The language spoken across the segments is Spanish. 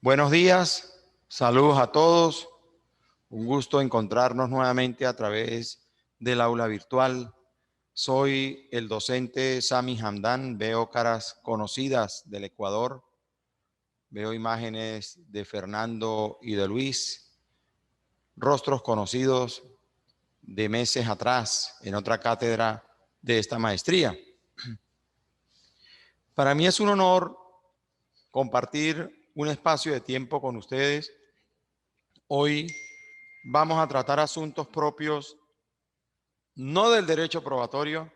Buenos días, saludos a todos. Un gusto encontrarnos nuevamente a través del aula virtual. Soy el docente Sami Hamdan. Veo caras conocidas del Ecuador. Veo imágenes de Fernando y de Luis, rostros conocidos de meses atrás en otra cátedra de esta maestría. Para mí es un honor compartir un espacio de tiempo con ustedes. Hoy vamos a tratar asuntos propios no del derecho probatorio,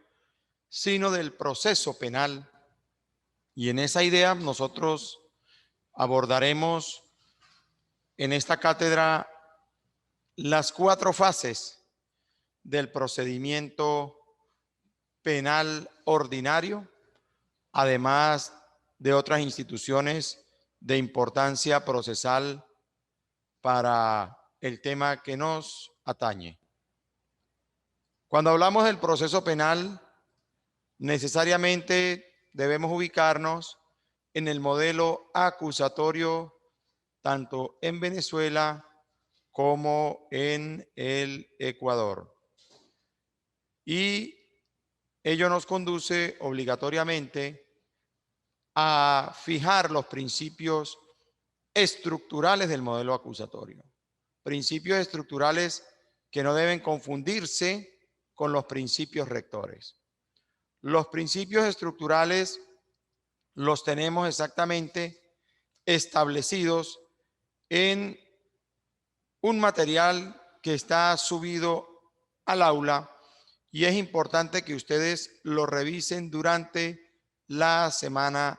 sino del proceso penal. Y en esa idea nosotros abordaremos en esta cátedra las 4 fases del procedimiento penal ordinario, además de otras instituciones de importancia procesal para el tema que nos atañe. Cuando hablamos del proceso penal, necesariamente debemos ubicarnos en el modelo acusatorio tanto en Venezuela como en el Ecuador. Y ello nos conduce obligatoriamente a fijar los principios estructurales del modelo acusatorio. Principios estructurales que no deben confundirse con los principios rectores. Los principios estructurales los tenemos exactamente establecidos en un material que está subido al aula y es importante que ustedes lo revisen durante la semana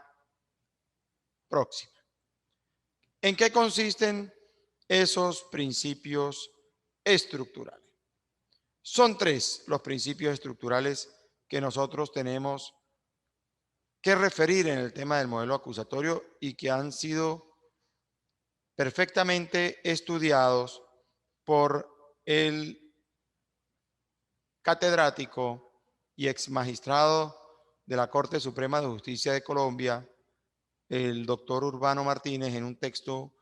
próxima. ¿En qué consisten esos principios estructurales? Son 3 los principios estructurales que nosotros tenemos que referir en el tema del modelo acusatorio y que han sido perfectamente estudiados por el catedrático y ex magistrado de la Corte Suprema de Justicia de Colombia, el doctor Urbano Martínez, en un texto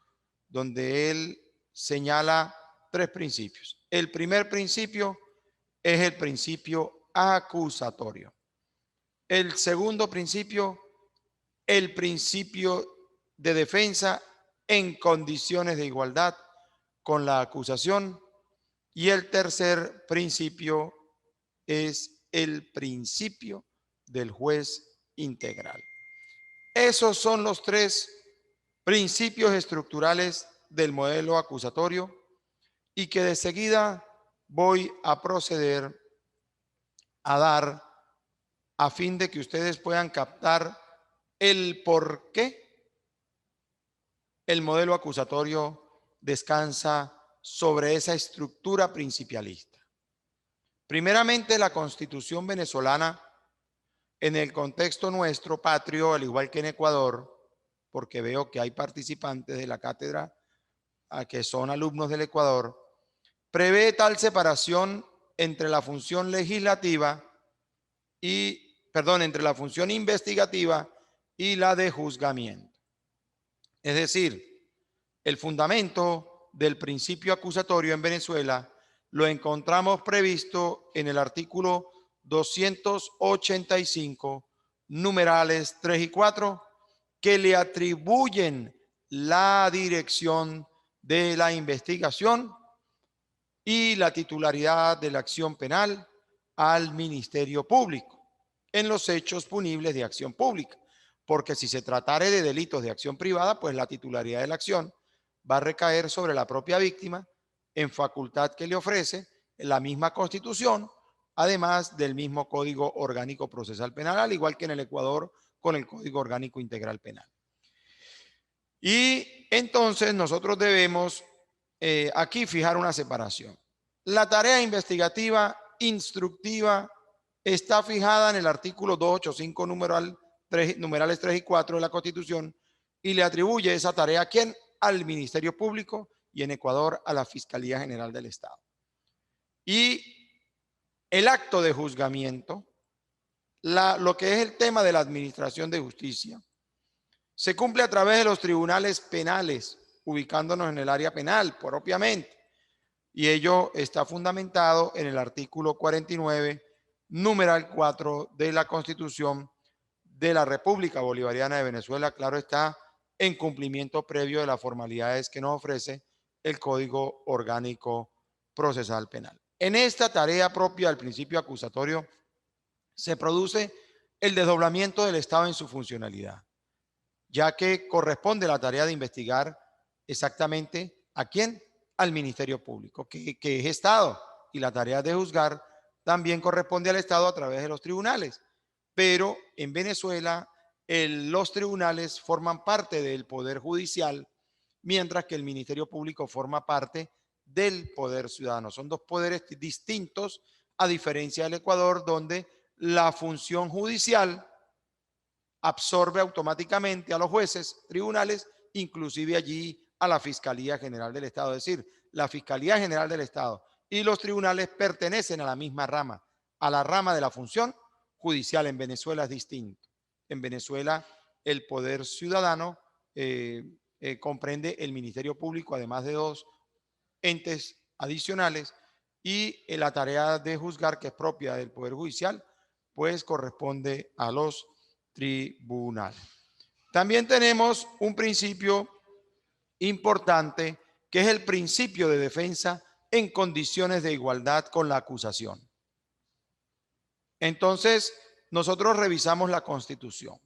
donde él señala 3 principios. El primer principio es el principio acusatorio. El segundo principio, el principio de defensa en condiciones de igualdad con la acusación. Y el tercer principio es el principio del juez integral. Esos son los 3 principios estructurales del modelo acusatorio y que de seguida voy a proceder a dar a fin de que ustedes puedan captar el por qué el modelo acusatorio descansa sobre esa estructura principialista. Primeramente, la Constitución venezolana, en el contexto nuestro patrio, al igual que en Ecuador, porque veo que hay participantes de la cátedra que son alumnos del Ecuador, prevé tal separación entre la función legislativa entre la función investigativa y la de juzgamiento. Es decir, el fundamento del principio acusatorio en Venezuela lo encontramos previsto en el artículo 285, numerales 3 y 4, que le atribuyen la dirección de la investigación y la titularidad de la acción penal al Ministerio Público en los hechos punibles de acción pública, porque si se tratare de delitos de acción privada, pues la titularidad de la acción va a recaer sobre la propia víctima en facultad que le ofrece la misma Constitución, además del mismo Código Orgánico Procesal Penal, al igual que en el Ecuador con el Código Orgánico Integral Penal. Y entonces nosotros debemos aquí fijar una separación. La tarea investigativa instructiva está fijada en el artículo 285 numerales 3 y 4 de la Constitución y le atribuye esa tarea ¿a quién? Al Ministerio Público y en Ecuador a la Fiscalía General del Estado. Y el acto de juzgamiento, lo que es el tema de la administración de justicia, se cumple a través de los tribunales penales ubicándonos en el área penal propiamente. Y ello está fundamentado en el artículo 49, numeral 4 de la Constitución de la República Bolivariana de Venezuela, claro está, en cumplimiento previo de las formalidades que nos ofrece el Código Orgánico Procesal Penal. En esta tarea propia del principio acusatorio se produce el desdoblamiento del Estado en su funcionalidad, ya que corresponde la tarea de investigar exactamente a quién, al Ministerio Público, que es Estado, y la tarea de juzgar también corresponde al Estado a través de los tribunales. Pero en Venezuela los tribunales forman parte del Poder Judicial, mientras que el Ministerio Público forma parte del Poder Ciudadano. Son dos poderes distintos, a diferencia del Ecuador, donde la función judicial absorbe automáticamente a los jueces, tribunales, inclusive allí a la Fiscalía General del Estado. Es decir, la Fiscalía General del Estado y los tribunales pertenecen a la misma rama, a la rama de la función judicial. En Venezuela es distinto. En Venezuela el poder ciudadano comprende el Ministerio Público, además de dos entes adicionales, y la tarea de juzgar, que es propia del Poder Judicial, pues corresponde a los tribunales. También tenemos un principio importante, que es el principio de defensa en condiciones de igualdad con la acusación. Entonces, nosotros revisamos la Constitución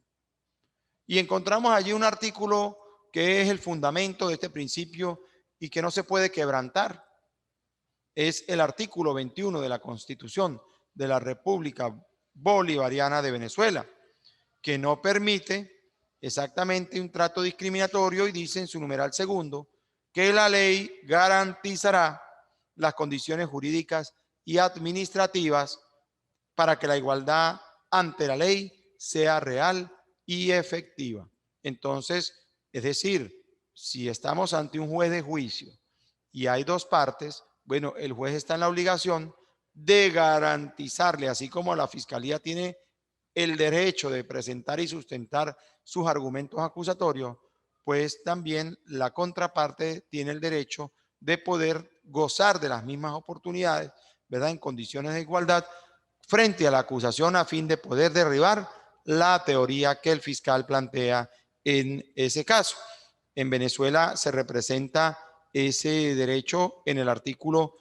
y encontramos allí un artículo que es el fundamento de este principio y que no se puede quebrantar. Es el artículo 21 de la Constitución de la República Bolivariana de Venezuela, que no permite exactamente un trato discriminatorio, y dice en su numeral segundo que la ley garantizará las condiciones jurídicas y administrativas para que la igualdad ante la ley sea real y efectiva. Entonces, es decir, si estamos ante un juez de juicio y hay dos partes, bueno, el juez está en la obligación de garantizarle, así como la fiscalía tiene el derecho de presentar y sustentar sus argumentos acusatorios, pues también la contraparte tiene el derecho de poder gozar de las mismas oportunidades, ¿verdad?, en condiciones de igualdad frente a la acusación, a fin de poder derribar la teoría que el fiscal plantea en ese caso. En Venezuela se representa ese derecho en el artículo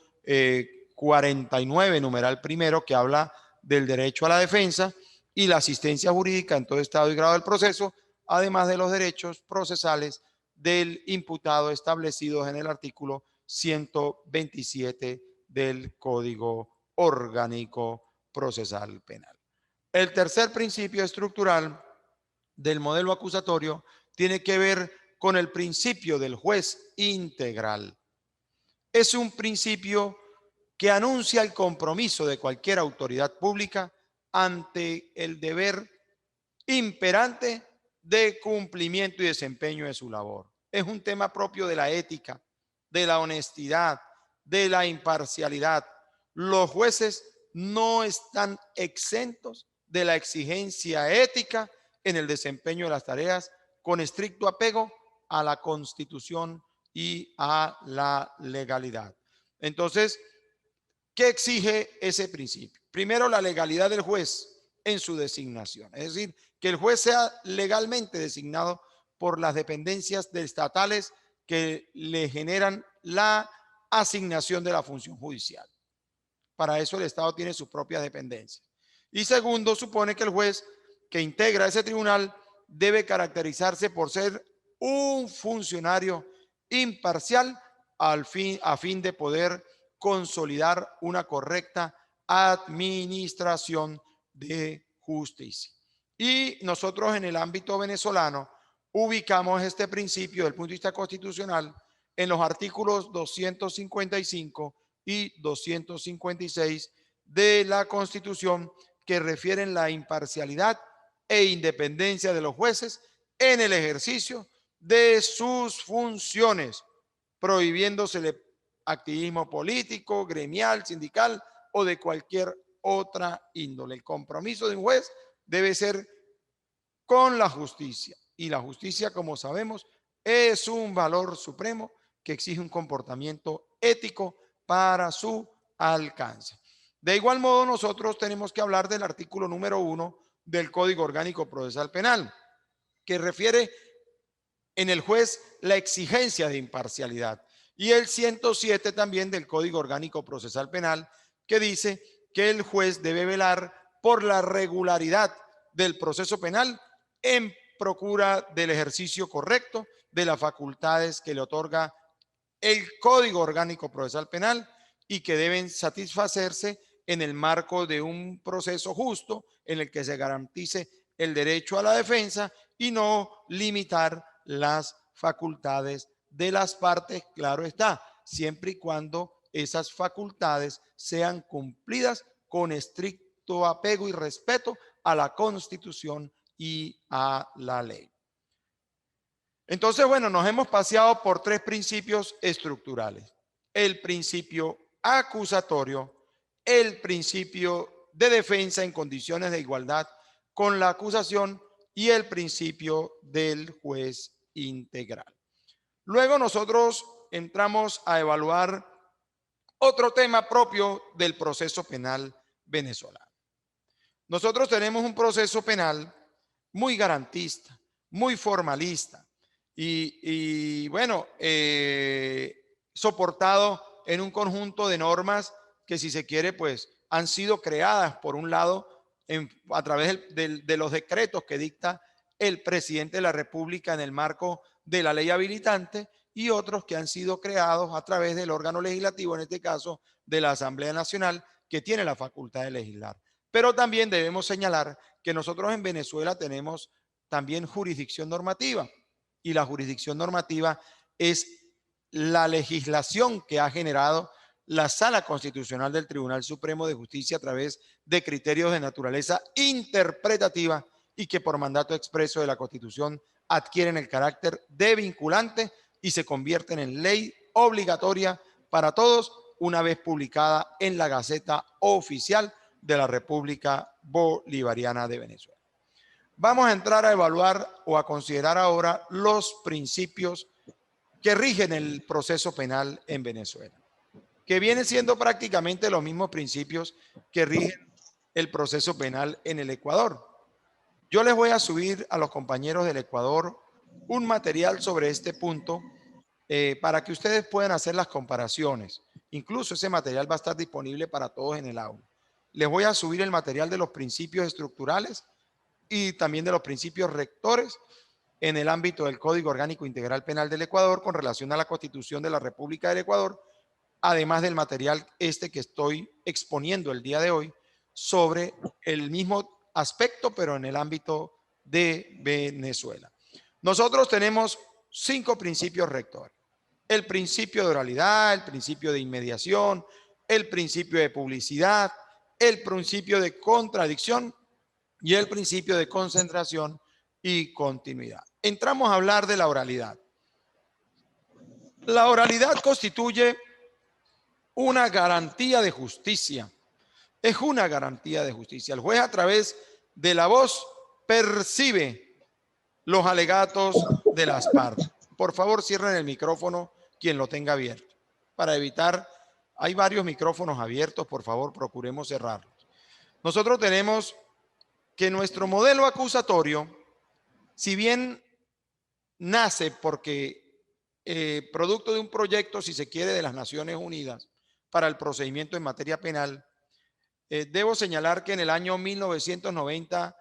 49, numeral primero, que habla del derecho a la defensa y la asistencia jurídica en todo estado y grado del proceso, además de los derechos procesales del imputado establecidos en el artículo 127 del Código Orgánico Procesal Penal. El tercer principio estructural del modelo acusatorio tiene que ver con el principio del juez integral. Es un principio que anuncia el compromiso de cualquier autoridad pública ante el deber imperante de cumplimiento y desempeño de su labor. Es un tema propio de la ética, de la honestidad, de la imparcialidad. Los jueces no están exentos de la exigencia ética en el desempeño de las tareas, con estricto apego a la Constitución y a la legalidad. Entonces, ¿qué exige ese principio? Primero, la legalidad del juez en su designación, es decir, que el juez sea legalmente designado por las dependencias estatales que le generan la asignación de la función judicial. Para eso el Estado tiene sus propias dependencias. Y segundo, supone que el juez que integra ese tribunal debe caracterizarse por ser un funcionario imparcial a fin de poder consolidar una correcta administración de justicia. Y nosotros en el ámbito venezolano ubicamos este principio desde el punto de vista constitucional en los artículos 255 y 256 de la Constitución, que refieren la imparcialidad e independencia de los jueces en el ejercicio de sus funciones, prohibiéndose el activismo político, gremial, sindical o de cualquier otra índole. El compromiso de un juez debe ser con la justicia, y la justicia, como sabemos, es un valor supremo que exige un comportamiento ético para su alcance. De igual modo, nosotros tenemos que hablar del artículo número 1 del Código Orgánico Procesal Penal, que refiere en el juez la exigencia de imparcialidad. Y el 107 también del Código Orgánico Procesal Penal, que dice que el juez debe velar por la regularidad del proceso penal en procura del ejercicio correcto de las facultades que le otorga el Código Orgánico Procesal Penal y que deben satisfacerse en el marco de un proceso justo en el que se garantice el derecho a la defensa y no limitar las facultades de las partes, claro está, siempre y cuando esas facultades sean cumplidas con estricto apego y respeto a la Constitución y a la ley. Entonces, bueno, nos hemos paseado por tres principios estructurales. El principio acusatorio, el principio de defensa en condiciones de igualdad con la acusación y el principio del juez integral. Luego nosotros entramos a evaluar otro tema propio del proceso penal venezolano. Nosotros tenemos un proceso penal muy garantista, muy formalista y bueno, soportado en un conjunto de normas que, si se quiere, pues han sido creadas por un lado a través de los decretos que dicta el presidente de la República en el marco de la ley habilitante y otros que han sido creados a través del órgano legislativo, en este caso de la Asamblea Nacional, que tiene la facultad de legislar. Pero también debemos señalar que nosotros en Venezuela tenemos también jurisdicción normativa y la jurisdicción normativa es la legislación que ha generado la Sala Constitucional del Tribunal Supremo de Justicia a través de criterios de naturaleza interpretativa y que por mandato expreso de la Constitución adquieren el carácter de vinculante y se convierten en ley obligatoria para todos una vez publicada en la Gaceta Oficial de la República Bolivariana de Venezuela. Vamos a entrar a evaluar o a considerar ahora los principios que rigen el proceso penal en Venezuela, que vienen siendo prácticamente los mismos principios que rigen el proceso penal en el Ecuador. Yo les voy a subir a los compañeros del Ecuador un material sobre este punto para que ustedes puedan hacer las comparaciones. Incluso ese material va a estar disponible para todos en el aula. Les voy a subir el material de los principios estructurales y también de los principios rectores en el ámbito del Código Orgánico Integral Penal del Ecuador con relación a la Constitución de la República del Ecuador, además del material que estoy exponiendo el día de hoy sobre el mismo aspecto, pero en el ámbito de Venezuela. Nosotros tenemos 5 principios rectores. El principio de oralidad, el principio de inmediación, el principio de publicidad, el principio de contradicción y el principio de concentración y continuidad. Entramos a hablar de la oralidad. La oralidad constituye una garantía de justicia. Es una garantía de justicia. El juez, a través de la voz, percibe los alegatos de las partes. Por favor, cierren el micrófono quien lo tenga abierto. Para evitar, hay varios micrófonos abiertos, por favor, procuremos cerrarlos. Nosotros tenemos que nuestro modelo acusatorio, si bien nace porque producto de un proyecto, si se quiere, de las Naciones Unidas para el procedimiento en materia penal, debo señalar que en el año 1990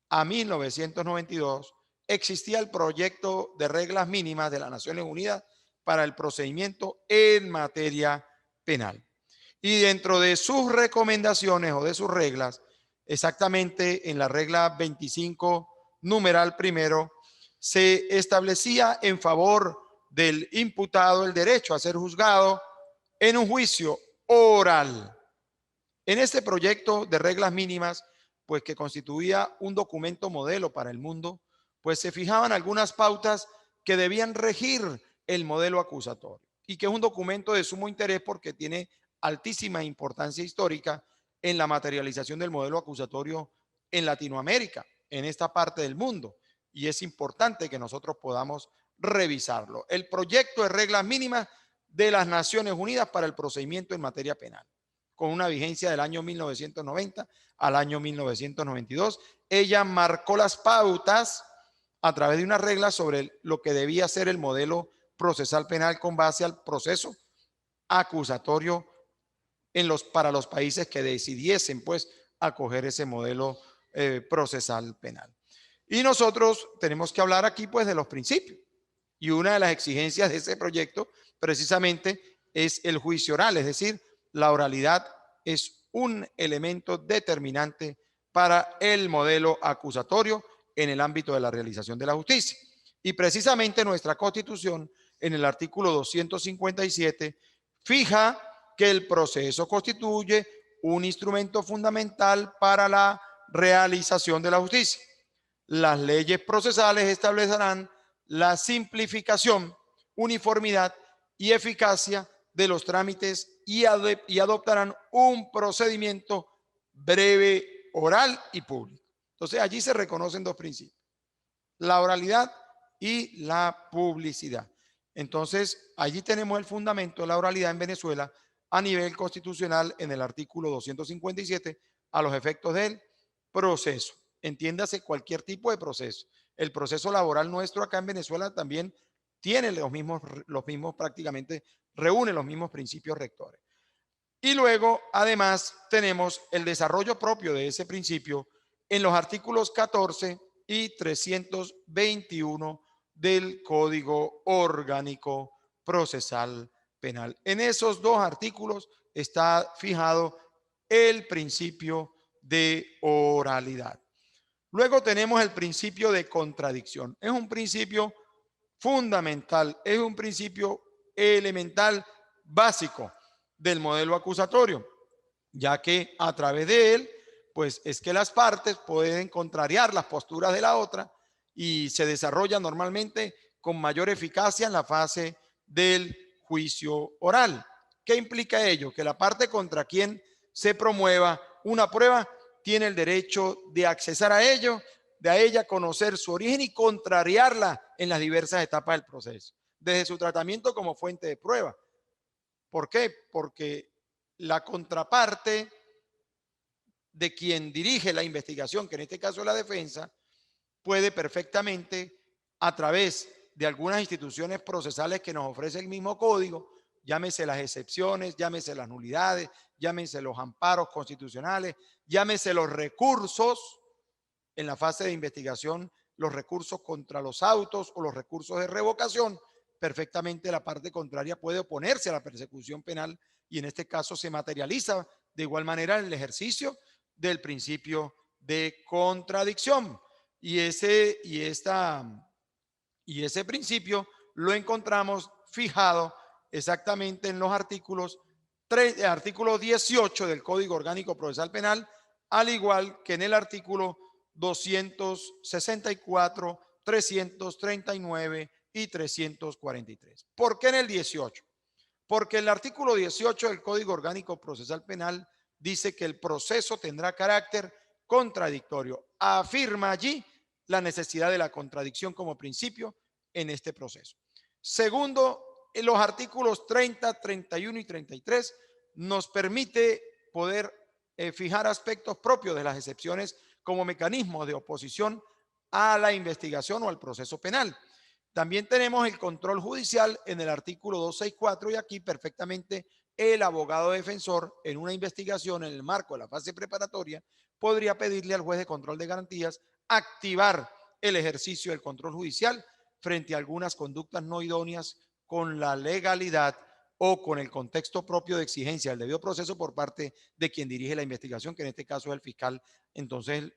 a 1992 existía el proyecto de reglas mínimas de las Naciones Unidas para el procedimiento en materia penal. Y dentro de sus recomendaciones o de sus reglas, exactamente en la regla 25, numeral primero, se establecía en favor del imputado el derecho a ser juzgado en un juicio oral. En este proyecto de reglas mínimas, pues que constituía un documento modelo para el mundo, pues se fijaban algunas pautas que debían regir el modelo acusatorio y que es un documento de sumo interés porque tiene altísima importancia histórica en la materialización del modelo acusatorio en Latinoamérica, en esta parte del mundo. Y es importante que nosotros podamos revisarlo. El proyecto de reglas mínimas de las Naciones Unidas para el procedimiento en materia penal, con una vigencia del año 1990 al año 1992. Ella marcó las pautas a través de unas reglas sobre lo que debía ser el modelo procesal penal con base al proceso acusatorio para los países que decidiesen pues acoger ese modelo procesal penal. Y nosotros tenemos que hablar aquí pues de los principios. Y una de las exigencias de ese proyecto precisamente es el juicio oral, es decir, la oralidad es un elemento determinante para el modelo acusatorio en el ámbito de la realización de la justicia. Y precisamente nuestra Constitución, en el artículo 257, fija que el proceso constituye un instrumento fundamental para la realización de la justicia. Las leyes procesales establecerán la simplificación, uniformidad y eficacia de los trámites y adoptarán un procedimiento breve, oral y público. Entonces allí se reconocen dos principios: la oralidad y la publicidad. Entonces allí tenemos el fundamento de la oralidad en Venezuela a nivel constitucional en el artículo 257 a los efectos del proceso. Entiéndase cualquier tipo de proceso. El proceso laboral nuestro acá en Venezuela también tiene los mismos prácticamente, reúne los mismos principios rectores. Y luego, además, tenemos el desarrollo propio de ese principio en los artículos 14 y 321 del Código Orgánico Procesal Penal. En esos dos artículos está fijado el principio de oralidad. Luego tenemos el principio de contradicción. Es un principio fundamental, es un principio elemental, básico del modelo acusatorio, ya que a través de él, pues es que las partes pueden contrariar las posturas de la otra y se desarrolla normalmente con mayor eficacia en la fase del juicio oral. ¿Qué implica ello? Que la parte contra quien se promueva una prueba tiene el derecho de accesar a ello, de a ella conocer su origen y contrariarla en las diversas etapas del proceso, desde su tratamiento como fuente de prueba. ¿Por qué? Porque la contraparte de quien dirige la investigación, que en este caso es la defensa, puede perfectamente, a través de algunas instituciones procesales que nos ofrece el mismo código, llámese las excepciones, llámese las nulidades, llámese los amparos constitucionales, llámese los recursos en la fase de investigación, los recursos contra los autos o los recursos de revocación, perfectamente la parte contraria puede oponerse a la persecución penal y en este caso se materializa de igual manera el ejercicio del principio de contradicción. Y ese principio lo encontramos fijado exactamente en los artículos 18 del Código Orgánico Procesal Penal, al igual que en el artículo 264, 339 y 343. ¿Por qué en el 18? Porque el artículo 18 del Código Orgánico Procesal Penal dice que el proceso tendrá carácter contradictorio. Afirma allí la necesidad de la contradicción como principio en este proceso. Segundo, en los artículos 30, 31 y 33 nos permite poder fijar aspectos propios de las excepciones como mecanismo de oposición a la investigación o al proceso penal. También tenemos el control judicial en el artículo 264 y aquí perfectamente el abogado defensor en una investigación en el marco de la fase preparatoria podría pedirle al juez de control de garantías activar el ejercicio del control judicial frente a algunas conductas no idóneas con la legalidad o con el contexto propio de exigencia del debido proceso por parte de quien dirige la investigación, que en este caso es el fiscal. Entonces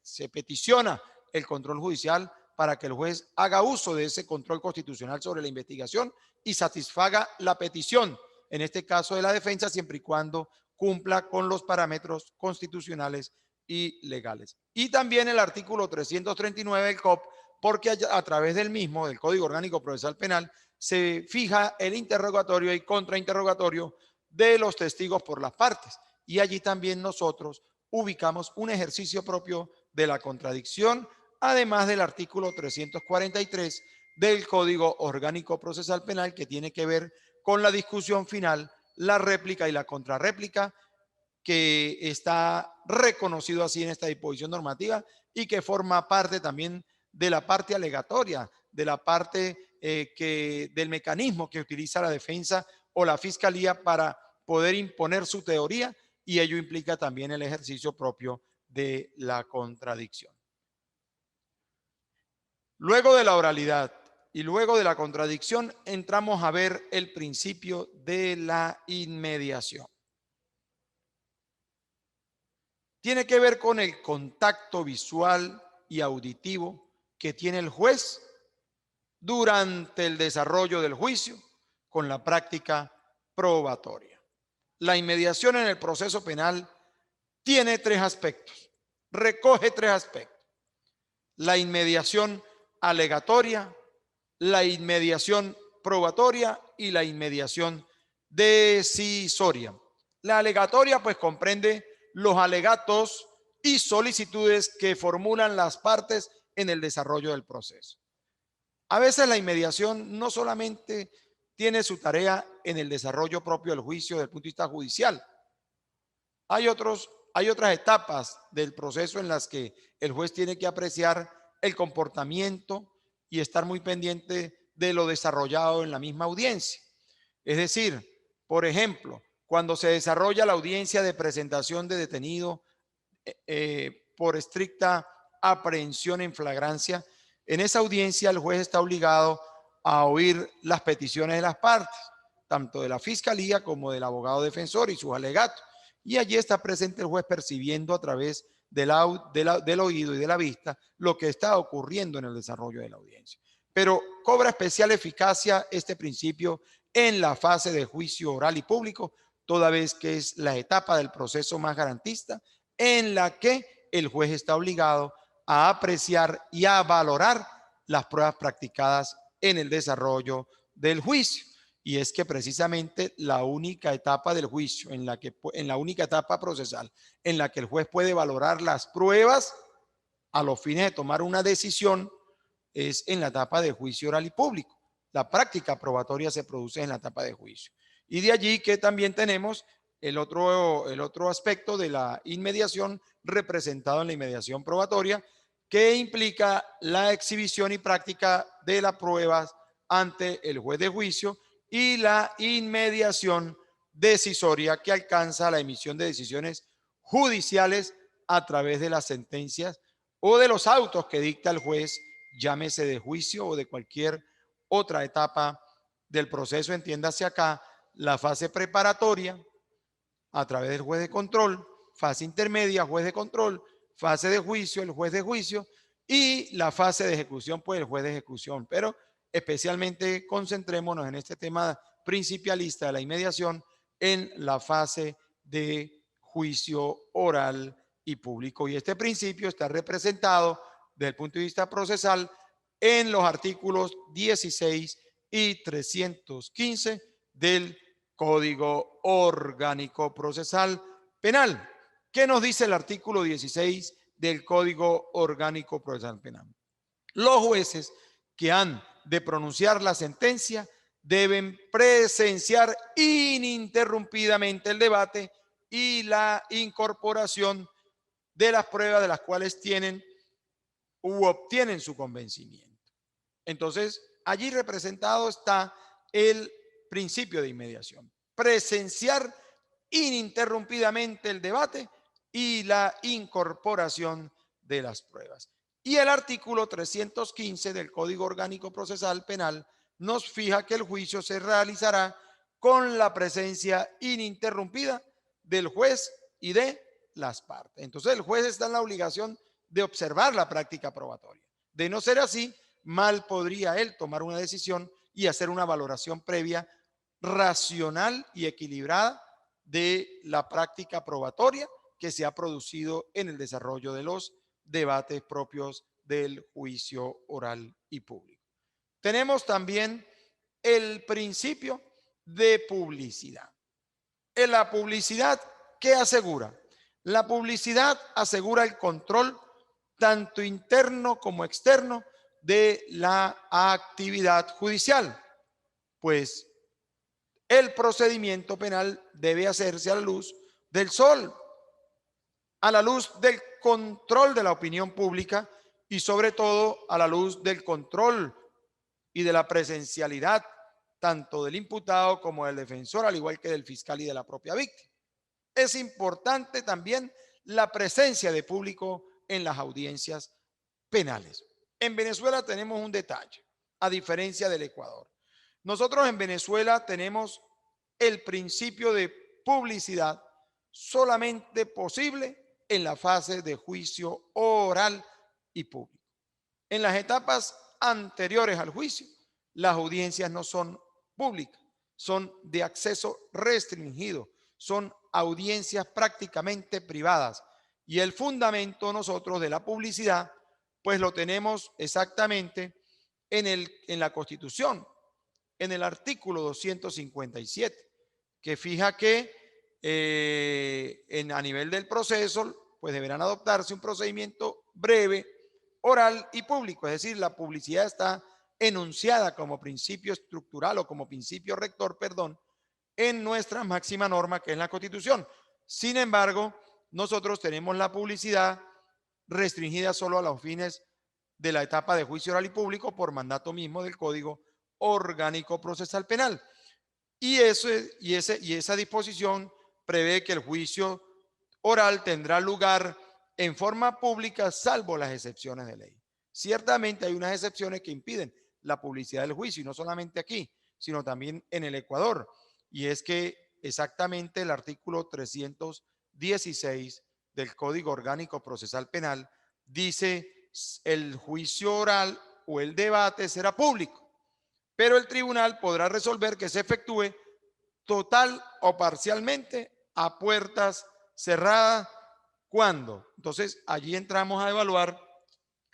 se peticiona el control judicial para que el juez haga uso de ese control constitucional sobre la investigación y satisfaga la petición, en este caso de la defensa, siempre y cuando cumpla con los parámetros constitucionales y legales. Y también el artículo 339 del COP, porque a través del mismo, del Código Orgánico Procesal Penal, se fija el interrogatorio y contrainterrogatorio de los testigos por las partes. Y allí también nosotros ubicamos un ejercicio propio de la contradicción, además del artículo 343 del Código Orgánico Procesal Penal, que tiene que ver con la discusión final, la réplica y la contrarréplica, que está reconocido así en esta disposición normativa y que forma parte también de la parte alegatoria, de la parte del mecanismo que utiliza la defensa o la fiscalía para poder imponer su teoría, y ello implica también el ejercicio propio de la contradicción. Luego de la oralidad y luego de la contradicción, entramos a ver el principio de la inmediación. Tiene que ver con el contacto visual y auditivo que tiene el juez durante el desarrollo del juicio con la práctica probatoria. La inmediación en el proceso penal tiene tres aspectos, recoge tres aspectos: la inmediación alegatoria, la inmediación probatoria y la inmediación decisoria. La alegatoria pues comprende los alegatos y solicitudes que formulan las partes en el desarrollo del proceso. A veces la inmediación no solamente tiene su tarea en el desarrollo propio del juicio desde el punto de vista judicial. Hay otras etapas del proceso en las que el juez tiene que apreciar el comportamiento y estar muy pendiente de lo desarrollado en la misma audiencia. Es decir, por ejemplo, cuando se desarrolla la audiencia de presentación de detenido por estricta aprehensión en flagrancia, en esa audiencia el juez está obligado a oír las peticiones de las partes, tanto de la fiscalía como del abogado defensor y sus alegatos. Y allí está presente el juez percibiendo a través del oído y de la vista lo que está ocurriendo en el desarrollo de la audiencia. Pero cobra especial eficacia este principio en la fase de juicio oral y público, toda vez que es la etapa del proceso más garantista en la que el juez está obligado a apreciar y a valorar las pruebas practicadas en el desarrollo del juicio. Y es que precisamente la única etapa del juicio, en la única etapa procesal en la que el juez puede valorar las pruebas a los fines de tomar una decisión, es en la etapa de juicio oral y público. La práctica probatoria se produce en la etapa de juicio. Y de allí que también tenemos el otro aspecto de la inmediación representado en la inmediación probatoria, que implica la exhibición y práctica de las pruebas ante el juez de juicio, y la inmediación decisoria, que alcanza la emisión de decisiones judiciales a través de las sentencias o de los autos que dicta el juez, llámese de juicio o de cualquier otra etapa del proceso. Entiéndase acá la fase preparatoria a través del juez de control, fase intermedia, juez de control, fase de juicio, el juez de juicio, y la fase de ejecución, pues el juez de ejecución. Pero especialmente concentrémonos en este tema principalista de la inmediación en la fase de juicio oral y público. Y este principio está representado desde el punto de vista procesal en los artículos 16 y 315 del Código Orgánico Procesal Penal. ¿Qué nos dice el artículo 16 del Código Orgánico Procesal Penal? Los jueces que han de pronunciar la sentencia deben presenciar ininterrumpidamente el debate y la incorporación de las pruebas de las cuales tienen u obtienen su convencimiento. Entonces, allí representado está el principio de inmediación: presenciar ininterrumpidamente el debate y la incorporación de las pruebas. Y el artículo 315 del Código Orgánico Procesal Penal nos fija que el juicio se realizará con la presencia ininterrumpida del juez y de las partes. Entonces el juez está en la obligación de observar la práctica probatoria. De no ser así, mal podría él tomar una decisión y hacer una valoración previa racional y equilibrada de la práctica probatoria que se ha producido en el desarrollo de los debates propios del juicio oral y público. Tenemos también el principio de publicidad. En la publicidad, ¿qué asegura? La publicidad asegura el control tanto interno como externo de la actividad judicial, pues el procedimiento penal debe hacerse a la luz del sol, a la luz del control de la opinión pública y sobre todo a la luz del control y de la presencialidad tanto del imputado como del defensor, al igual que del fiscal y de la propia víctima. Es importante también la presencia de público en las audiencias penales. En Venezuela tenemos un detalle, a diferencia del Ecuador. Nosotros en Venezuela tenemos el principio de publicidad solamente posible en la fase de juicio oral y público. En las etapas anteriores al juicio, las audiencias no son públicas, son de acceso restringido, son audiencias prácticamente privadas. Y el fundamento nosotros de la publicidad, pues lo tenemos exactamente en la Constitución, en el artículo 257, que fija que a nivel del proceso, pues deberán adoptarse un procedimiento breve, oral y público. Es decir, la publicidad está enunciada como principio estructural o como principio rector, perdón, en nuestra máxima norma, que es la Constitución. Sin embargo, nosotros tenemos la publicidad restringida solo a los fines de la etapa de juicio oral y público por mandato mismo del Código Orgánico Procesal Penal. Y esa disposición prevé que el juicio oral tendrá lugar en forma pública, salvo las excepciones de ley. Ciertamente hay unas excepciones que impiden la publicidad del juicio, y no solamente aquí, sino también en el Ecuador. Y es que exactamente el artículo 316 del Código Orgánico Procesal Penal dice: el juicio oral o el debate será público, pero el tribunal podrá resolver que se efectúe total o parcialmente a puertas cerradas. ¿Cuándo? Entonces, allí entramos a evaluar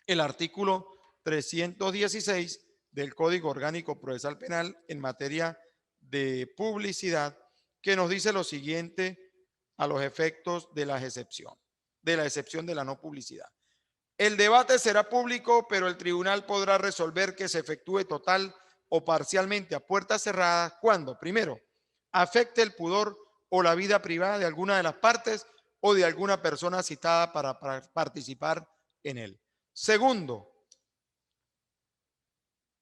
el artículo 316 del Código Orgánico Procesal Penal en materia de publicidad, que nos dice lo siguiente a los efectos de la excepción de la no publicidad. El debate será público, pero el tribunal podrá resolver que se efectúe total o parcialmente a puertas cerradas cuando, primero, afecte el pudor o la vida privada de alguna de las partes o de alguna persona citada para participar en él. Segundo,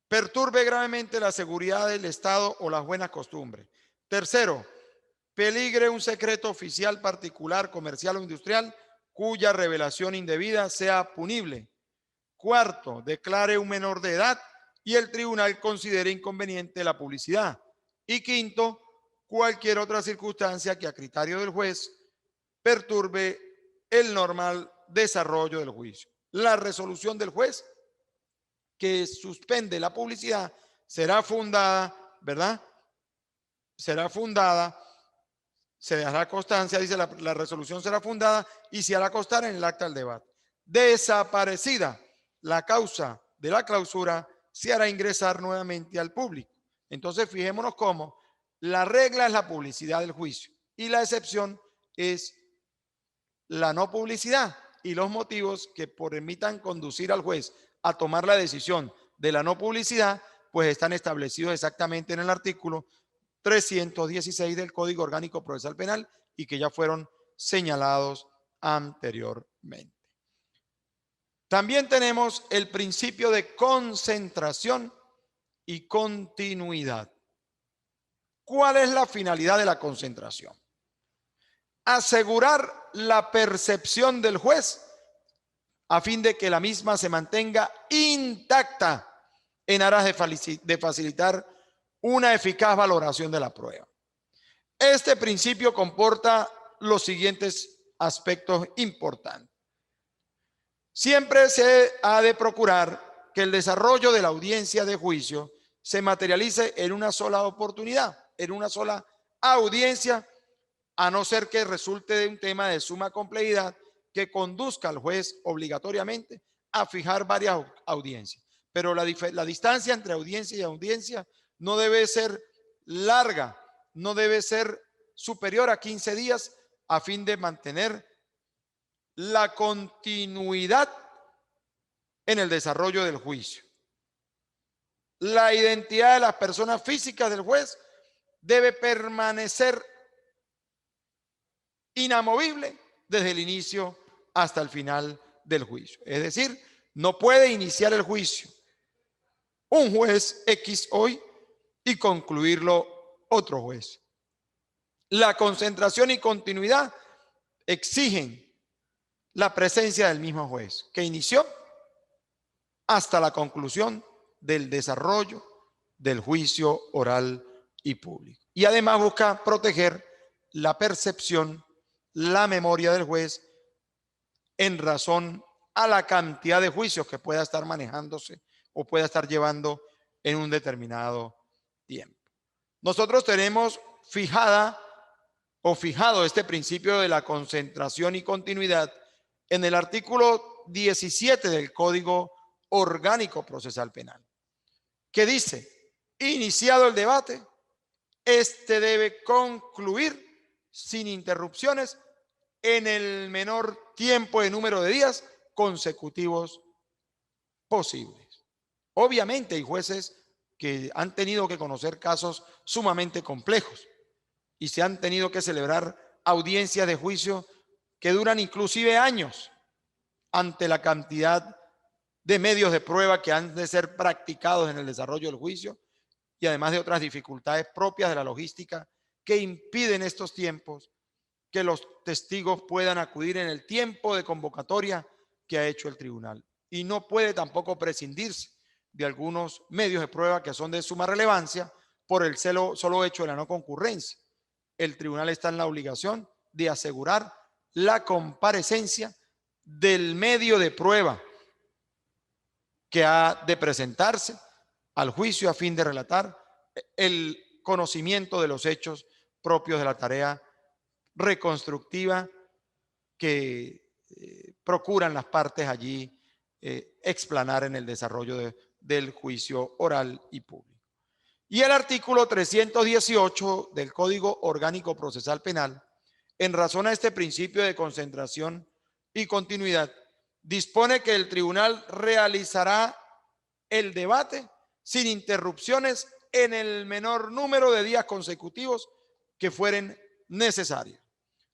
perturbe gravemente la seguridad del Estado o las buenas costumbres. Tercero, peligre un secreto oficial, particular, comercial o industrial cuya revelación indebida sea punible. Cuarto, declare un menor de edad y el tribunal considere inconveniente la publicidad. Y quinto, cualquier otra circunstancia que a criterio del juez perturbe el normal desarrollo del juicio. La resolución del juez que suspende la publicidad será fundada, ¿verdad? Será fundada, se dejará constancia, dice la resolución será fundada y se hará constar en el acta del debate. Desaparecida la causa de la clausura, se hará ingresar nuevamente al público. Entonces, fijémonos cómo la regla es la publicidad del juicio y la excepción es la no publicidad, y los motivos que permitan conducir al juez a tomar la decisión de la no publicidad, pues están establecidos exactamente en el artículo 316 del Código Orgánico Procesal Penal y que ya fueron señalados anteriormente. También tenemos el principio de concentración y continuidad. ¿Cuál es la finalidad de la concentración? Asegurar la percepción del juez a fin de que la misma se mantenga intacta en aras de facilitar una eficaz valoración de la prueba. Este principio comporta los siguientes aspectos importantes. Siempre se ha de procurar que el desarrollo de la audiencia de juicio se materialice en una sola oportunidad, en una sola audiencia, a no ser que resulte de un tema de suma complejidad que conduzca al juez obligatoriamente a fijar varias audiencias. Pero la distancia entre audiencia y audiencia no debe ser larga, no debe ser superior a 15 días a fin de mantener la continuidad en el desarrollo del juicio. La identidad de las personas físicas del juez debe permanecer inamovible desde el inicio hasta el final del juicio. Es decir, no puede iniciar el juicio un juez X hoy y concluirlo otro juez. La concentración y continuidad exigen la presencia del mismo juez que inició hasta la conclusión del desarrollo del juicio oral y público. Y además busca proteger la percepción, la memoria del juez en razón a la cantidad de juicios que pueda estar manejándose o pueda estar llevando en un determinado tiempo. Nosotros tenemos fijado este principio de la concentración y continuidad en el artículo 17 del Código Orgánico Procesal Penal, que dice: iniciado el debate, este debe concluir sin interrupciones en el menor tiempo de número de días consecutivos posibles. Obviamente hay jueces que han tenido que conocer casos sumamente complejos y se han tenido que celebrar audiencias de juicio que duran inclusive años ante la cantidad de medios de prueba que han de ser practicados en el desarrollo del juicio y además de otras dificultades propias de la logística que impiden estos tiempos que los testigos puedan acudir en el tiempo de convocatoria que ha hecho el tribunal. Y no puede tampoco prescindirse de algunos medios de prueba que son de suma relevancia por el solo hecho de la no concurrencia. El tribunal está en la obligación de asegurar la comparecencia del medio de prueba que ha de presentarse al juicio a fin de relatar el conocimiento de los hechos propios de la tarea reconstructiva que procuran las partes allí explanar en el desarrollo del juicio oral y público. Y el artículo 318 del Código Orgánico Procesal Penal, en razón a este principio de concentración y continuidad, dispone que el tribunal realizará el debate sin interrupciones en el menor número de días consecutivos que fueren necesarios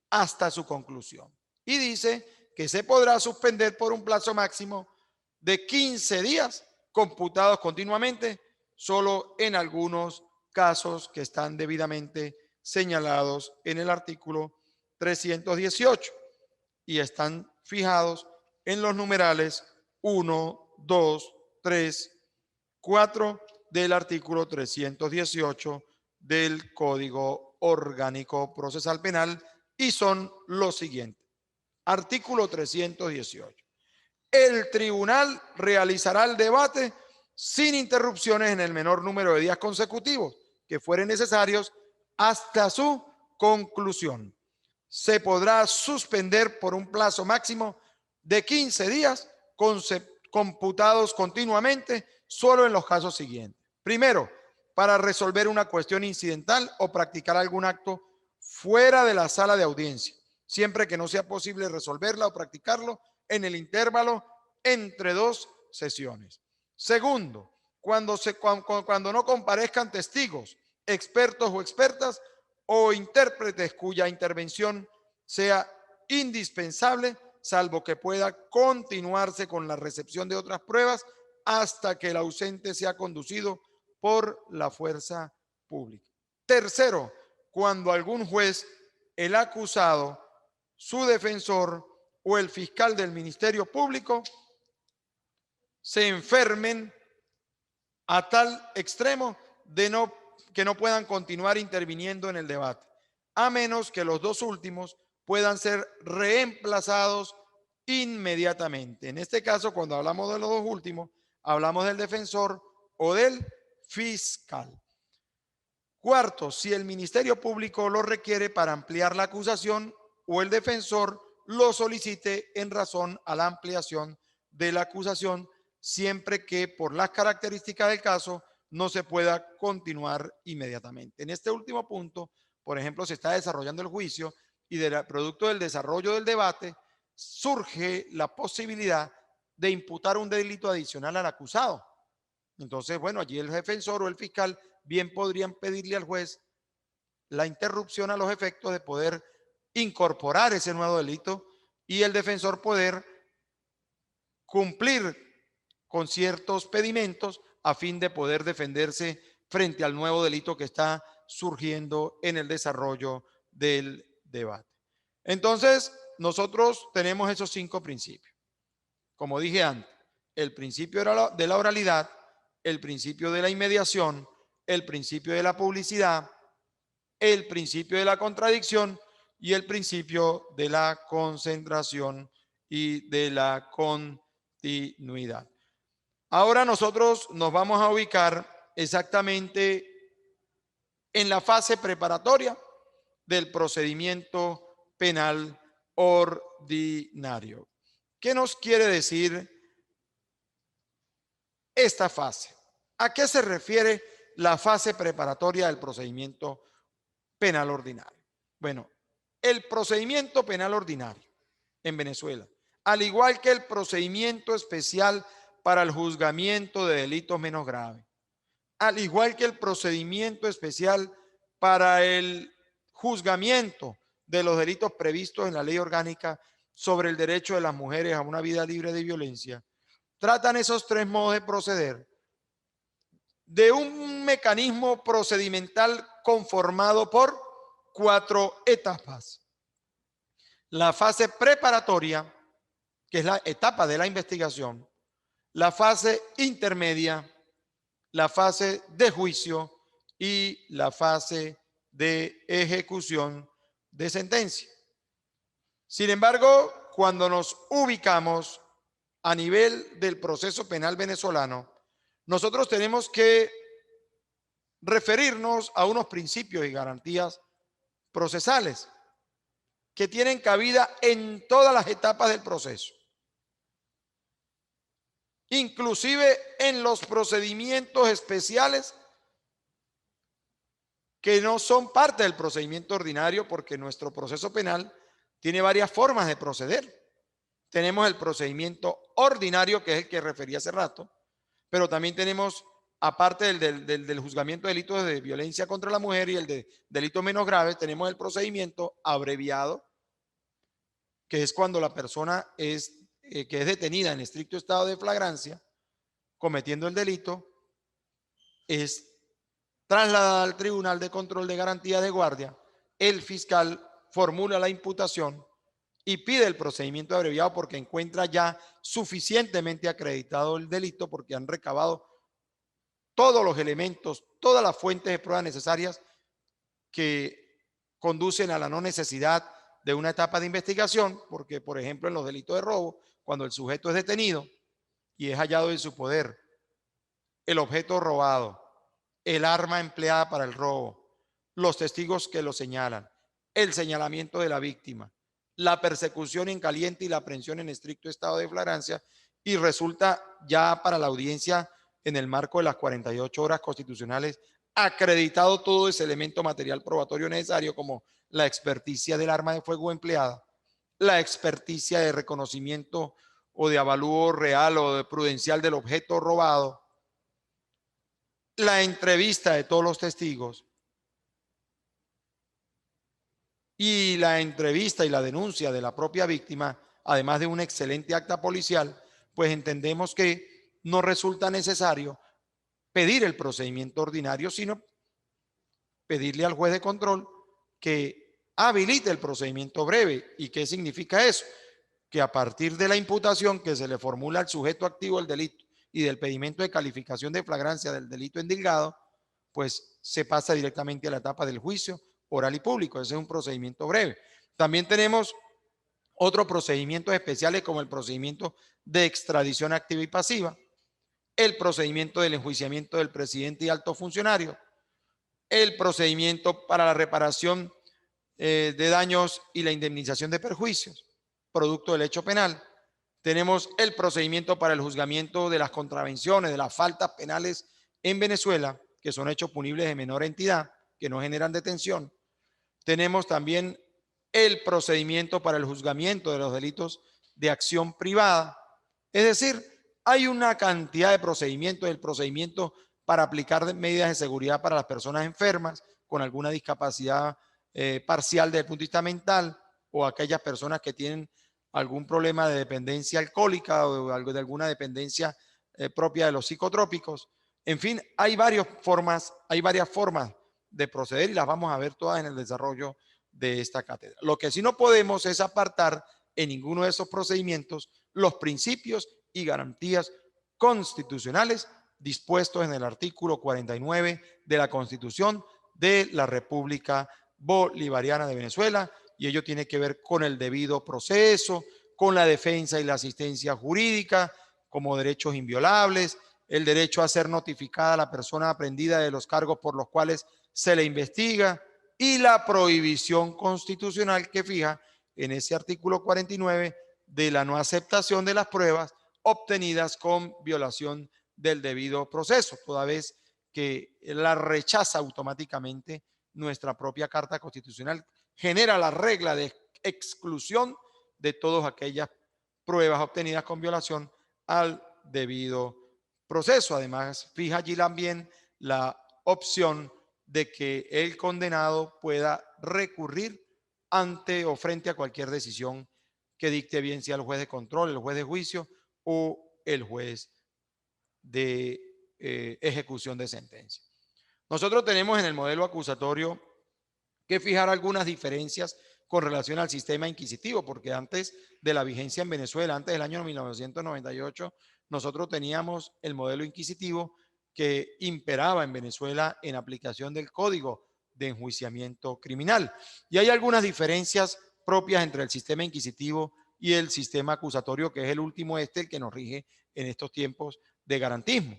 hasta su conclusión. Y dice que se podrá suspender por un plazo máximo de 15 días computados continuamente, solo en algunos casos que están debidamente señalados en el artículo 318 y están fijados en los numerales 1, 2, 3, 4 del artículo 318 del Código Orgánico Procesal Penal y son los siguientes. Artículo 318. El tribunal realizará el debate sin interrupciones en el menor número de días consecutivos que fueren necesarios hasta su conclusión. Se podrá suspender por un plazo máximo de 15 días computados continuamente solo en los casos siguientes. Primero, para resolver una cuestión incidental o practicar algún acto fuera de la sala de audiencia, siempre que no sea posible resolverla o practicarlo en el intervalo entre dos sesiones. Segundo, cuando no comparezcan testigos, expertos o expertas o intérpretes cuya intervención sea indispensable, salvo que pueda continuarse con la recepción de otras pruebas hasta que el ausente sea conducido por la fuerza pública. Tercero, cuando algún juez, el acusado, su defensor o el fiscal del Ministerio Público se enfermen a tal extremo de que no puedan continuar interviniendo en el debate, a menos que los dos últimos puedan ser reemplazados inmediatamente. En este caso, cuando hablamos de los dos últimos, hablamos del defensor o del fiscal. Cuarto, si el Ministerio Público lo requiere para ampliar la acusación o el defensor lo solicite en razón a la ampliación de la acusación, siempre que por las características del caso no se pueda continuar inmediatamente. En este último punto, por ejemplo, se está desarrollando el juicio y producto del desarrollo del debate surge la posibilidad de imputar un delito adicional al acusado. Entonces, bueno, allí el defensor o el fiscal bien podrían pedirle al juez la interrupción a los efectos de poder incorporar ese nuevo delito y el defensor poder cumplir con ciertos pedimentos a fin de poder defenderse frente al nuevo delito que está surgiendo en el desarrollo del debate. Entonces, nosotros tenemos esos 5 principios. Como dije antes, el principio de la oralidad, el principio de la inmediación, el principio de la publicidad, el principio de la contradicción y el principio de la concentración y de la continuidad. Ahora nosotros nos vamos a ubicar exactamente en la fase preparatoria del procedimiento penal ordinario. ¿Qué nos quiere decir esta fase? ¿A qué se refiere la fase preparatoria del procedimiento penal ordinario? Bueno, el procedimiento penal ordinario en Venezuela, al igual que el procedimiento especial para el juzgamiento de delitos menos graves, al igual que el procedimiento especial para el juzgamiento de los delitos previstos en la ley orgánica sobre el derecho de las mujeres a una vida libre de violencia, tratan esos 3 modos de proceder de un mecanismo procedimental conformado por 4 etapas. La fase preparatoria, que es la etapa de la investigación, la fase intermedia, la fase de juicio y la fase de ejecución de sentencia. Sin embargo, cuando nos ubicamos a nivel del proceso penal venezolano, nosotros tenemos que referirnos a unos principios y garantías procesales que tienen cabida en todas las etapas del proceso, inclusive en los procedimientos especiales que no son parte del procedimiento ordinario, porque nuestro proceso penal tiene varias formas de proceder. Tenemos el procedimiento ordinario, que es el que referí hace rato, pero también tenemos, aparte del juzgamiento de delitos de violencia contra la mujer y el de delitos menos graves, tenemos el procedimiento abreviado, que es cuando la persona que es detenida en estricto estado de flagrancia, cometiendo el delito, es trasladada al Tribunal de Control de Garantía de Guardia. El fiscal formula la imputación y pide el procedimiento abreviado porque encuentra ya suficientemente acreditado el delito, porque han recabado todos los elementos, todas las fuentes de pruebas necesarias que conducen a la no necesidad de una etapa de investigación, porque, por ejemplo, en los delitos de robo, cuando el sujeto es detenido y es hallado en su poder el objeto robado, el arma empleada para el robo, los testigos que lo señalan, el señalamiento de la víctima, la persecución en caliente y la aprehensión en estricto estado de flagrancia, y resulta ya para la audiencia en el marco de las 48 horas constitucionales acreditado todo ese elemento material probatorio necesario, como la experticia del arma de fuego empleada, la experticia de reconocimiento o de avalúo real o de prudencial del objeto robado, la entrevista de todos los testigos y la entrevista y la denuncia de la propia víctima, además de un excelente acta policial, pues entendemos que no resulta necesario pedir el procedimiento ordinario, sino pedirle al juez de control que habilite el procedimiento breve. ¿Y qué significa eso? Que a partir de la imputación que se le formula al sujeto activo del delito y del pedimento de calificación de flagrancia del delito endilgado, pues se pasa directamente a la etapa del juicio oral y público. Ese es un procedimiento breve. También tenemos otros procedimientos especiales, como el procedimiento de extradición activa y pasiva, el procedimiento del enjuiciamiento del presidente y altos funcionarios, el procedimiento para la reparación de daños y la indemnización de perjuicios, producto del hecho penal. Tenemos el procedimiento para el juzgamiento de las contravenciones, de las faltas penales en Venezuela, que son hechos punibles de menor entidad, que no generan detención. Tenemos también el procedimiento para el juzgamiento de los delitos de acción privada, es decir, Hay una cantidad de procedimientos, el procedimiento para aplicar medidas de seguridad para las personas enfermas con alguna discapacidad parcial desde el punto de vista mental, o aquellas personas que tienen algún problema de dependencia alcohólica o algo de alguna dependencia propia de los psicotrópicos. En fin, hay varias formas de proceder y las vamos a ver todas en el desarrollo de esta cátedra. Lo que sí no podemos es apartar en ninguno de esos procedimientos los principios y garantías constitucionales dispuestos en el artículo 49 de la Constitución de la República Bolivariana de Venezuela, y ello tiene que ver con el debido proceso, con la defensa y la asistencia jurídica como derechos inviolables, el derecho a ser notificada a la persona aprendida de los cargos por los cuales se le investiga, y la prohibición constitucional que fija en ese artículo 49 de la no aceptación de las pruebas obtenidas con violación del debido proceso, toda vez que la rechaza automáticamente nuestra propia Carta Constitucional, genera la regla de exclusión de todas aquellas pruebas obtenidas con violación al debido proceso. Además, fija allí también la opción de que el condenado pueda recurrir ante o frente a cualquier decisión que dicte, bien sea el juez de control, el juez de juicio o el juez de ejecución de sentencia. Nosotros tenemos en el modelo acusatorio que fijar algunas diferencias con relación al sistema inquisitivo, porque antes de la vigencia en Venezuela, antes del año 1998, nosotros teníamos el modelo inquisitivo que imperaba en Venezuela en aplicación del Código de Enjuiciamiento Criminal. Y hay algunas diferencias propias entre el sistema inquisitivo y el sistema acusatorio, que es el último el que nos rige en estos tiempos de garantismo.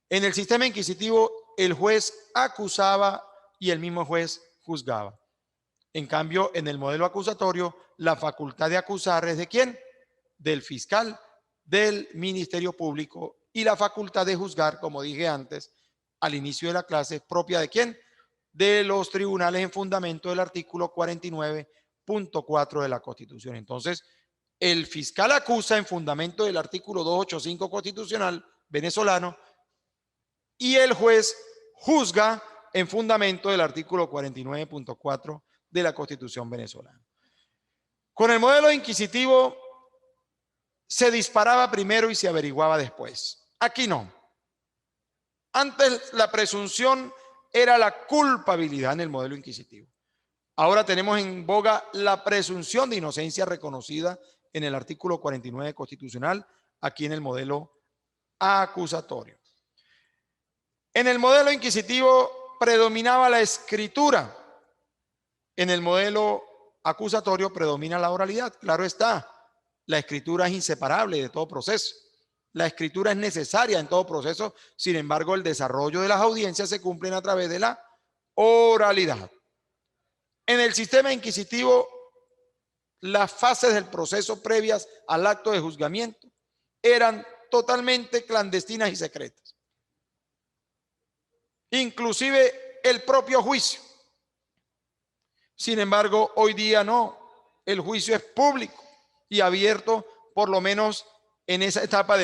En el sistema inquisitivo, el juez acusaba y el mismo juez juzgaba. En cambio, en el modelo acusatorio, la facultad de acusar es ¿de quién? Del fiscal, del Ministerio Público, y la facultad de juzgar, como dije antes, al inicio de la clase, propia ¿de quién? De los tribunales en fundamento del artículo 49.4 de la Constitución. Entonces, el fiscal acusa en fundamento del artículo 285 constitucional venezolano y el juez juzga en fundamento del artículo 49.4 de la Constitución venezolana. Con el modelo inquisitivo se disparaba primero y se averiguaba después. Aquí no. Antes la presunción era la culpabilidad en el modelo inquisitivo. Ahora tenemos en boga la presunción de inocencia reconocida en el artículo 49 constitucional, aquí en el modelo acusatorio. En el modelo inquisitivo predominaba la escritura. En el modelo acusatorio predomina la oralidad. Claro está, la escritura es inseparable de todo proceso. La escritura es necesaria en todo proceso. Sin embargo, el desarrollo de las audiencias se cumplen a través de la oralidad. En el sistema inquisitivo, las fases del proceso previas al acto de juzgamiento eran totalmente clandestinas y secretas. Inclusive el propio juicio. Sin embargo, hoy día no. El juicio es público y abierto, por lo menos en esa etapa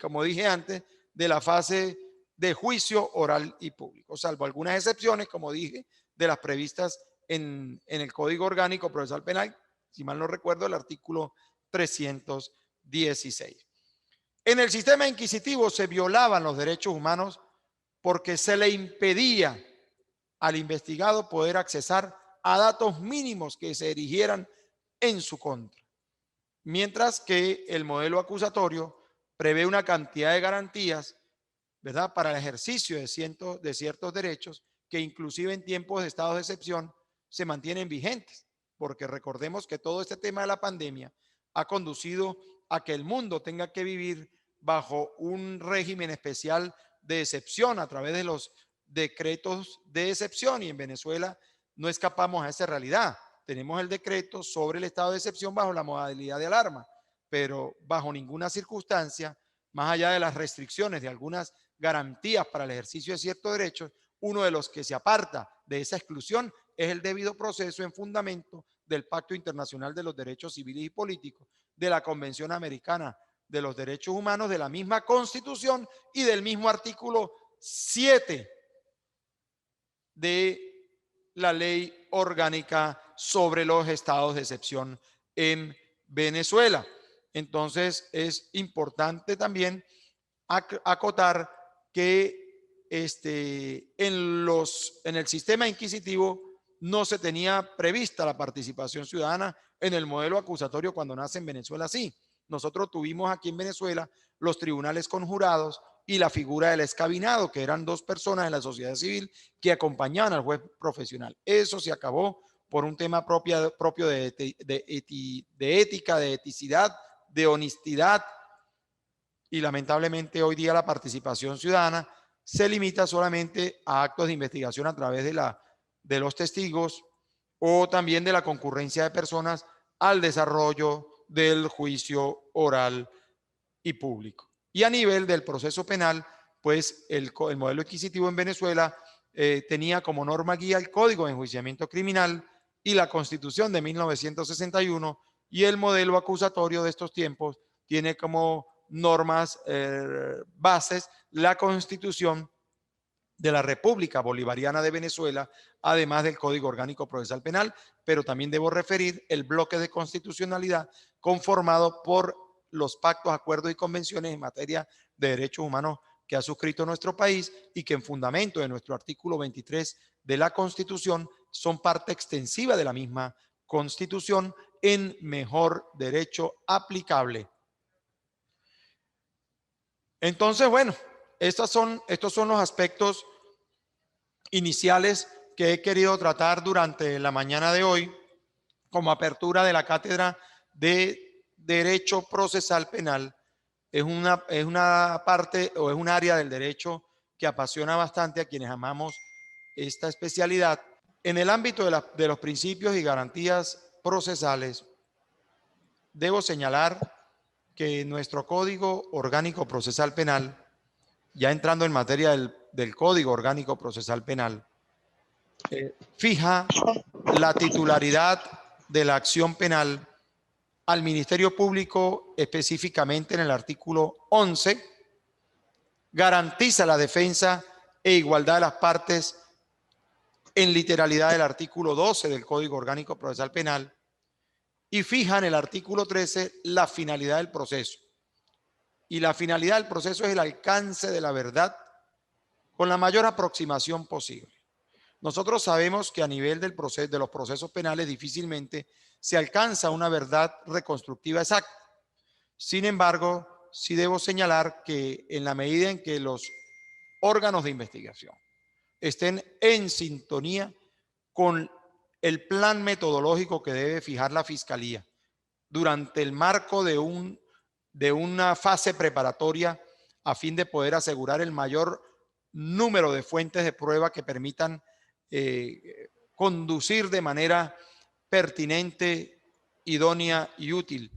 como dije antes, de la fase de juicio oral y público, salvo algunas excepciones, como dije, de las previstas en el Código Orgánico Procesal Penal, si mal no recuerdo, el artículo 316. En el sistema inquisitivo se violaban los derechos humanos porque se le impedía al investigado poder accesar a datos mínimos que se erigieran en su contra. Mientras que el modelo acusatorio prevé una cantidad de garantías, ¿verdad?, para el ejercicio de ciertos derechos que inclusive en tiempos de estados de excepción se mantienen vigentes, porque recordemos que todo este tema de la pandemia ha conducido a que el mundo tenga que vivir bajo un régimen especial de excepción a través de los decretos de excepción, y en Venezuela no escapamos a esa realidad. Tenemos el decreto sobre el estado de excepción bajo la modalidad de alarma, pero bajo ninguna circunstancia, más allá de las restricciones de algunas garantías para el ejercicio de ciertos derechos, uno de los que se aparta de esa exclusión es el debido proceso en fundamento del Pacto Internacional de los Derechos Civiles y Políticos, de la Convención Americana de los derechos humanos de la misma Constitución y del mismo artículo 7 de la Ley Orgánica sobre los estados de excepción en Venezuela. Entonces es importante también acotar que en el sistema inquisitivo no se tenía prevista la participación ciudadana en el modelo acusatorio cuando nace en Venezuela. Sí, nosotros tuvimos aquí en Venezuela los tribunales conjurados y la figura del escabinado, que eran dos personas de la sociedad civil que acompañaban al juez profesional. Eso se acabó por un tema propio de ética, de eticidad, de honestidad, y lamentablemente hoy día la participación ciudadana se limita solamente a actos de investigación a través de los testigos o también de la concurrencia de personas al desarrollo del juicio oral y público. Y a nivel del proceso penal, pues el modelo adquisitivo en Venezuela tenía como norma guía el Código de Enjuiciamiento Criminal y la Constitución de 1961, y el modelo acusatorio de estos tiempos tiene como normas bases la Constitución de la República Bolivariana de Venezuela, además del Código Orgánico Procesal Penal, pero también debo referir el bloque de constitucionalidad conformado por los pactos, acuerdos y convenciones en materia de derechos humanos que ha suscrito nuestro país y que en fundamento de nuestro artículo 23 de la Constitución son parte extensiva de la misma Constitución en mejor derecho aplicable. Entonces, bueno, estos son los aspectos iniciales que he querido tratar durante la mañana de hoy como apertura de la cátedra de Derecho Procesal Penal. Es una parte o es un área del derecho que apasiona bastante a quienes amamos esta especialidad. En el ámbito de los principios y garantías procesales, debo señalar que nuestro Código Orgánico Procesal Penal, ya entrando en materia del Código Orgánico Procesal Penal, fija la titularidad de la acción penal al Ministerio Público, específicamente en el artículo 11, garantiza la defensa e igualdad de las partes en literalidad del artículo 12 del Código Orgánico Procesal Penal, y fija en el artículo 13 la finalidad del proceso. Y la finalidad del proceso es el alcance de la verdad con la mayor aproximación posible. Nosotros sabemos que a nivel de los procesos penales difícilmente se alcanza una verdad reconstructiva exacta. Sin embargo, sí debo señalar que en la medida en que los órganos de investigación estén en sintonía con el plan metodológico que debe fijar la Fiscalía durante el marco de una fase preparatoria a fin de poder asegurar el mayor número de fuentes de prueba que permitan conducir de manera pertinente, idónea y útil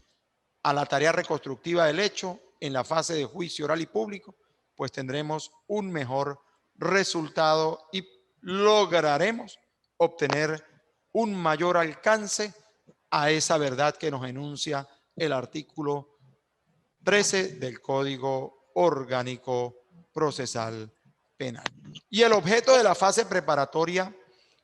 a la tarea reconstructiva del hecho en la fase de juicio oral y público, pues tendremos un mejor resultado y lograremos obtener un mayor alcance a esa verdad que nos enuncia el artículo 13 del Código Orgánico Procesal Penal. Y el objeto de la fase preparatoria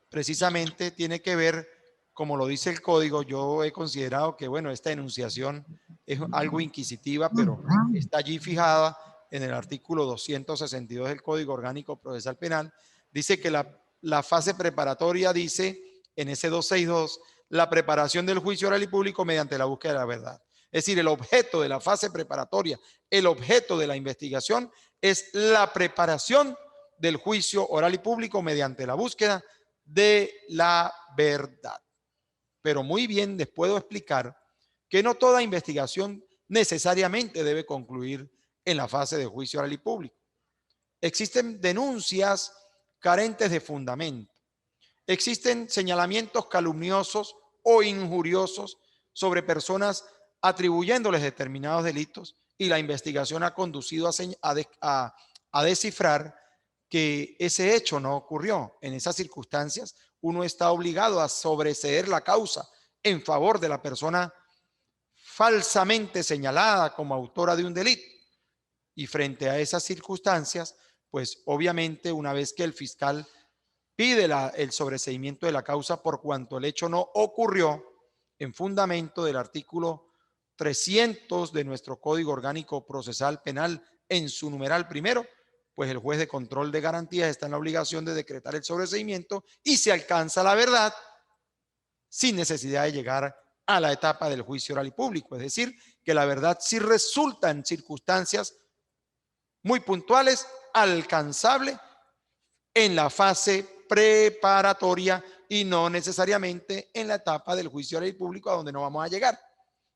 precisamente tiene que ver, como lo dice el código. Yo he considerado que, bueno, esta enunciación es algo inquisitiva, pero está allí fijada en el artículo 262 del Código Orgánico Procesal Penal. Dice que la fase preparatoria dice, en ese 262, la preparación del juicio oral y público mediante la búsqueda de la verdad. Es decir, el objeto de la fase preparatoria, el objeto de la investigación es la preparación del juicio oral y público mediante la búsqueda de la verdad. Pero muy bien les puedo explicar que no toda investigación necesariamente debe concluir en la fase de juicio oral y público. Existen denuncias carentes de fundamento. Existen señalamientos calumniosos o injuriosos sobre personas atribuyéndoles determinados delitos, y la investigación ha conducido a descifrar que ese hecho no ocurrió. En esas circunstancias, uno está obligado a sobreseer la causa en favor de la persona falsamente señalada como autora de un delito. Y frente a esas circunstancias, pues obviamente una vez que el fiscal pide el sobreseimiento de la causa por cuanto el hecho no ocurrió, en fundamento del artículo 300 de nuestro Código Orgánico Procesal Penal en su numeral primero, pues el juez de control de garantías está en la obligación de decretar el sobreseimiento y se alcanza la verdad sin necesidad de llegar a la etapa del juicio oral y público. Es decir, que la verdad sí resulta en circunstancias muy puntuales, alcanzable en la fase preparatoria y no necesariamente en la etapa del juicio oral y público, a donde no vamos a llegar.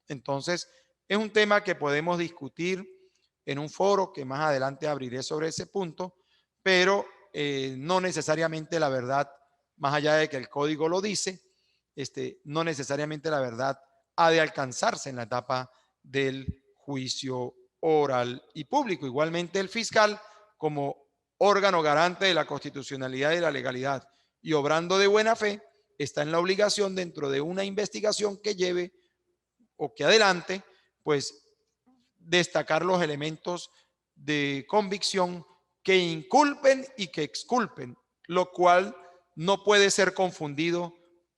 Entonces, es un tema que podemos discutir en un foro que más adelante abriré sobre ese punto, pero no necesariamente la verdad, más allá de que el código lo dice, no necesariamente la verdad ha de alcanzarse en la etapa del juicio oral y público. Igualmente el fiscal, como órgano garante de la constitucionalidad y la legalidad y obrando de buena fe, está en la obligación dentro de una investigación que lleve o que adelante, pues destacar los elementos de convicción que inculpen y que exculpen, lo cual no puede ser confundido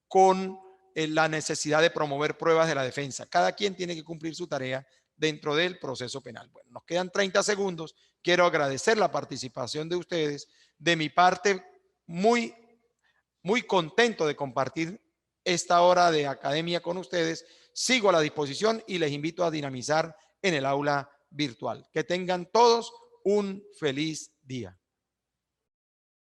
con la necesidad de promover pruebas de la defensa. Cada quien tiene que cumplir su tarea dentro del proceso penal. Bueno, nos quedan 30 segundos. Quiero agradecer la participación de ustedes. De mi parte, muy contento de compartir esta hora de academia con ustedes. Sigo a la disposición y les invito a dinamizar en el aula virtual. Que tengan todos un feliz día.